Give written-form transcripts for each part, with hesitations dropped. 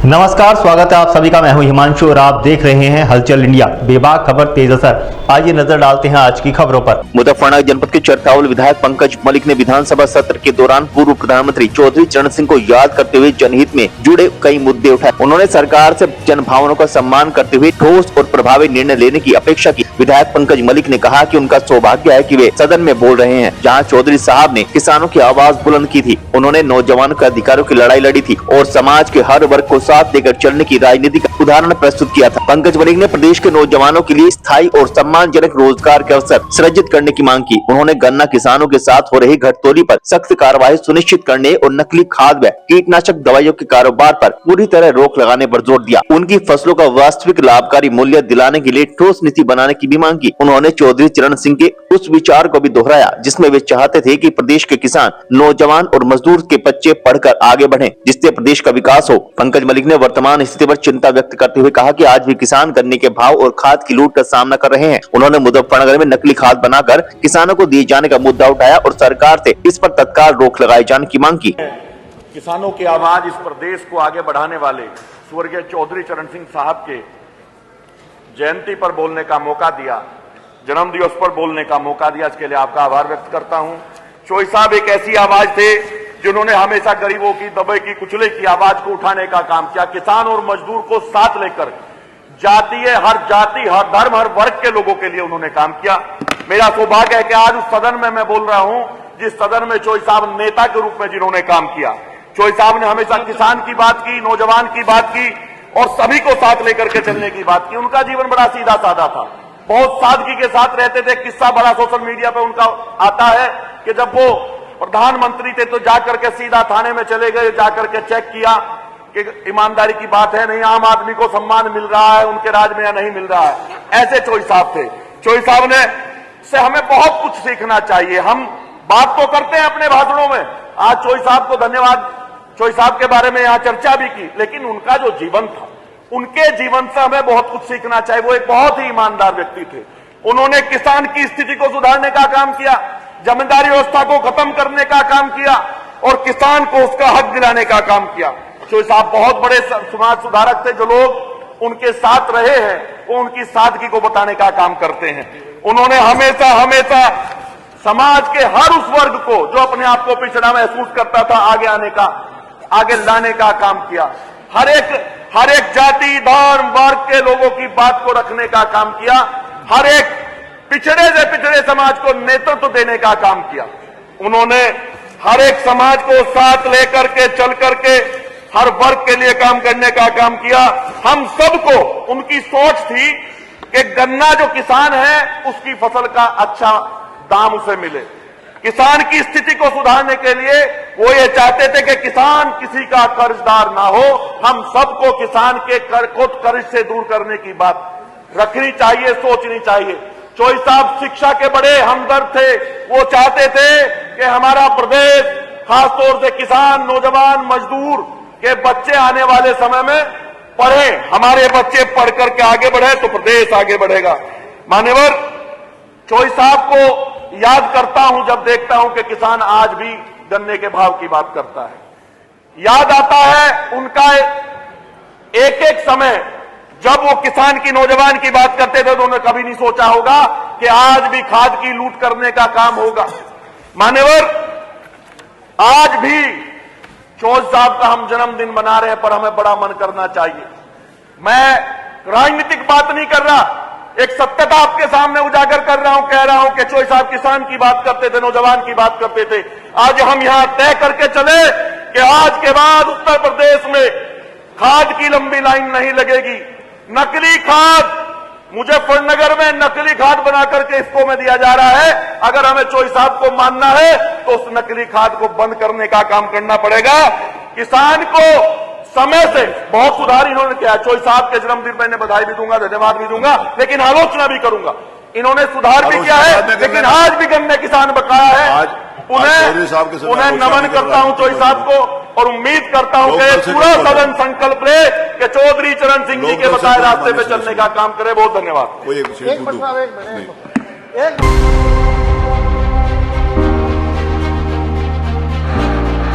नमस्कार, स्वागत है आप सभी का। मैं हूं हिमांशु और आप देख रहे हैं हलचल इंडिया। बेबाक खबर तेज असर। आइए नजर डालते हैं आज की खबरों पर। मुजफ्फरनगर जनपद के चरथावल विधायक पंकज मलिक ने विधानसभा सत्र के दौरान पूर्व प्रधानमंत्री चौधरी चरण सिंह को याद करते हुए जनहित में जुड़े कई मुद्दे उठाए। उन्होंने सरकार से जनभावनाओं का सम्मान करते हुए ठोस और प्रभावी निर्णय लेने की अपेक्षा की। विधायक पंकज मलिक ने कहा कि उनका सौभाग्य है कि वे सदन में बोल रहे हैं, जहाँ चौधरी साहब ने किसानों की आवाज बुलंद की थी। उन्होंने नौजवानों के अधिकारों की लड़ाई लड़ी थी और समाज के हर वर्ग को साथ लेकर चलने की राजनीति का उदाहरण प्रस्तुत किया था। पंकज मलिक ने प्रदेश के नौजवानों के लिए स्थायी और सम्मानजनक रोजगार के अवसर सृजित करने की मांग की। उन्होंने गन्ना किसानों के साथ हो रही घटतोली पर सख्त कार्रवाई सुनिश्चित करने और नकली खाद व कीटनाशक दवाइयों के कारोबार पर पूरी तरह रोक लगाने पर जोर दिया। उनकी फसलों का वास्तविक लाभकारी मूल्य दिलाने के लिए ठोस नीति बनाने की भी मांग की। उन्होंने चौधरी चरण सिंह के उस विचार को भी दोहराया जिसमें वे चाहते थे कि प्रदेश के किसान, नौजवान और मजदूर के बच्चे पढ़कर आगे बढ़ें, जिससे प्रदेश का विकास हो। पंकज मलिक ने वर्तमान स्थिति पर चिंता व्यक्त करते हुए कहा कि आज भी किसान गन्ने के भाव और खाद की लूट का सामना कर रहे हैं। उन्होंने मुजफ्फरनगर में नकली खाद बनाकर किसानों को दिए जाने का मुद्दा उठाया और सरकार से इस पर तत्काल रोक लगाए जाने की मांग की। किसानों की आवाज इस प्रदेश को आगे बढ़ाने वाले स्वर्गीय चौधरी चरण सिंह साहब के जयंती पर बोलने का मौका दिया, जन्म दिवस पर बोलने का मौका दिया, इसके लिए आपका आभार व्यक्त करता हूं। चौधरी साहब एक ऐसी आवाज थे जिन्होंने हमेशा गरीबों की, दबे की, कुचले की आवाज को उठाने का काम किया। किसान और मजदूर को साथ लेकर हर जाति, हर धर्म, हर वर्ग के लोगों के लिए उन्होंने काम किया। मेरा सौभाग्य है कि आज उस सदन में मैं बोल रहा हूं जिस सदन में चौधरी साहब नेता के रूप में जिन्होंने काम किया। चौधरी साहब ने हमेशा किसान की बात की, नौजवान की बात की और सभी को साथ लेकर के चलने की बात की। उनका जीवन बड़ा सीधा साधा था, बहुत सादगी के साथ रहते थे। किस्सा बड़ा सोशल मीडिया पे उनका आता है कि जब वो प्रधानमंत्री थे तो जाकर के सीधा थाने में चले गए, जाकर के चेक किया कि ईमानदारी की बात है नहीं, आम आदमी को सम्मान मिल रहा है उनके राज में या नहीं मिल रहा है। ऐसे चौधरी साहब थे। चौधरी साहब ने से हमें बहुत कुछ सीखना चाहिए। हम बात तो करते हैं अपने भाषणों में, आज चौधरी साहब को धन्यवाद, चौधरी साहब के बारे में यहाँ चर्चा भी की, लेकिन उनका जो जीवन था, उनके जीवन से हमें बहुत कुछ सीखना चाहिए। वो एक बहुत ही ईमानदार व्यक्ति थे। उन्होंने किसान की स्थिति को सुधारने का काम किया, जमींदारी व्यवस्था को खत्म करने का काम किया और किसान को उसका हक दिलाने का काम किया। चौधरी साहब बहुत बड़े समाज सुधारक थे। जो लोग उनके साथ रहे हैं वो उनकी सादगी को बताने का काम करते हैं। उन्होंने हमेशा समाज के हर उस वर्ग को जो अपने आप को पिछड़ा महसूस करता था आगे लाने का काम किया। हर एक जाति, धर्म, वर्ग के लोगों की बात को रखने का काम किया। हर एक पिछड़े से पिछड़े समाज को नेतृत्व देने का काम किया। उन्होंने हर एक समाज को साथ लेकर के चल करके हर वर्ग के लिए काम करने का काम किया। हम सबको उनकी सोच थी कि गन्ना जो किसान है उसकी फसल का अच्छा दाम उसे मिले। किसान की स्थिति को सुधारने के लिए वो ये चाहते थे कि किसान किसी का कर्जदार ना हो। हम सबको किसान के कर्ज से दूर करने की बात रखनी चाहिए, सोचनी चाहिए। चौधरी साहब शिक्षा के बड़े हमदर्द थे। वो चाहते थे कि हमारा प्रदेश, खासतौर से किसान, नौजवान, मजदूर के बच्चे आने वाले समय में पढ़े, हमारे बच्चे पढ़ करके आगे बढ़े तो प्रदेश आगे बढ़ेगा। मान्यवर, चौधरी साहब को याद करता हूं जब देखता हूं कि किसान आज भी गन्ने के भाव की बात करता है। याद आता है उनका एक समय जब वो किसान की, नौजवान की बात करते थे तो उन्होंने कभी नहीं सोचा होगा कि आज भी खाद की लूट करने का काम होगा। मान्यवर, आज भी चौधरी साहब का हम जन्मदिन मना रहे हैं, पर हमें बड़ा मन करना चाहिए। मैं राजनीतिक बात नहीं कर रहा, एक सत्यता आपके सामने उजागर कर रहा हूं, कह रहा हूं कि चौधरी साहब किसान की बात करते थे, नौजवान की बात करते थे। आज हम यहां तय करके चले कि आज के बाद उत्तर प्रदेश में खाद की लंबी लाइन नहीं लगेगी। नकली खाद, मुजफ्फरनगर में नकली खाद बना करके इसको में दिया जा रहा है। अगर हमें चौधरी साहब को मानना है तो उस नकली खाद को बंद करने का काम करना पड़ेगा। किसान को समय से बहुत सुधार इन्होंने किया। चौधरी साहब के जन्मदिन पर मैं बधाई भी दूंगा, धन्यवाद भी दूंगा, लेकिन आलोचना भी करूंगा। इन्होंने सुधार भी किया है, लेकिन आज भी गन्ने किसान बकाया है। उन्हें नमन करता हूं चौधरी साहब को और उम्मीद करता हूं कि पूरा सदन संकल्प ले कि चौधरी चरण सिंह जी के बताए रास्ते पे चलने का काम करे। बहुत धन्यवाद।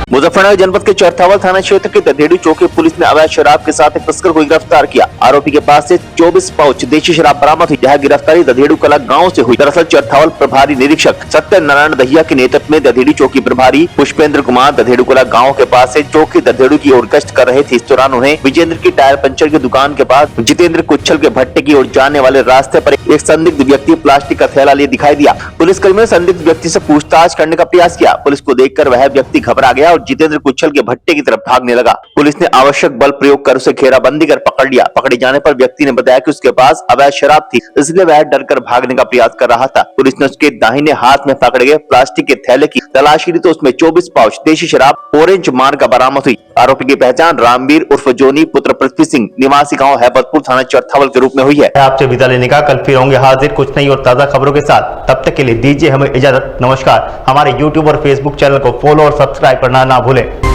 मुजफ्फरनगर जनपद के चरथावल थाना क्षेत्र के दधेड़ू चौकी पुलिस ने अवैध शराब के साथ एक तस्कर को गिरफ्तार किया। आरोपी के पास से 24 पाउच देशी शराब बरामद हुई। यह गिरफ्तारी दधेड़ू कला गांव से हुई। दरअसल चरथावल प्रभारी निरीक्षक सत्यनारायण दहिया के नेतृत्व में दधेड़ू चौकी प्रभारी पुष्पेंद्र कुमार दधेड़ू कला गाँव के पास से चौकी दधेड़ू की ओर गश्त कर रहे थे। इस दौरान उन्हें विजेंद्र की टायर पंचर की दुकान के पास जितेंद्र कुच्छल के भट्टे की ओर जाने वाले रास्ते पर एक संदिग्ध व्यक्ति प्लास्टिक का थैला लिए दिखाई दिया। पुलिसकर्मियों ने संदिग्ध व्यक्ति से पूछताछ करने का प्रयास किया। पुलिस को देखकर वह व्यक्ति घबरा गया और जितेंद्र कुच्छल के भट्टे की तरफ भागने लगा। पुलिस ने आवश्यक बल प्रयोग कर उसे घेराबंदी कर पकड़ लिया। पकड़े जाने पर व्यक्ति ने बताया कि उसके पास अवैध शराब थी, इसलिए वह डरकर भागने का प्रयास कर रहा था। पुलिस ने उसके दाहिने हाथ में पकड़े गए प्लास्टिक के थैले की तलाशी ली तो उसमें 24 पाउच देशी शराब ऑरेंज मार्क का बरामद हुई। आरोपी की पहचान रामवीर उर्फ जोनी पुत्र पृथ्वी सिंह निवासी गांव हैबतपुर थाना चरथावल के रूप में हुई है। आपसे विदा लेने का, कल फिर होंगे हाजिर कुछ नई और ताजा खबरों के साथ। तब तक के लिए दीजिए हमें इजाजत। नमस्कार। हमारे YouTube और Facebook चैनल को फॉलो और सब्सक्राइब करना ना भूलें।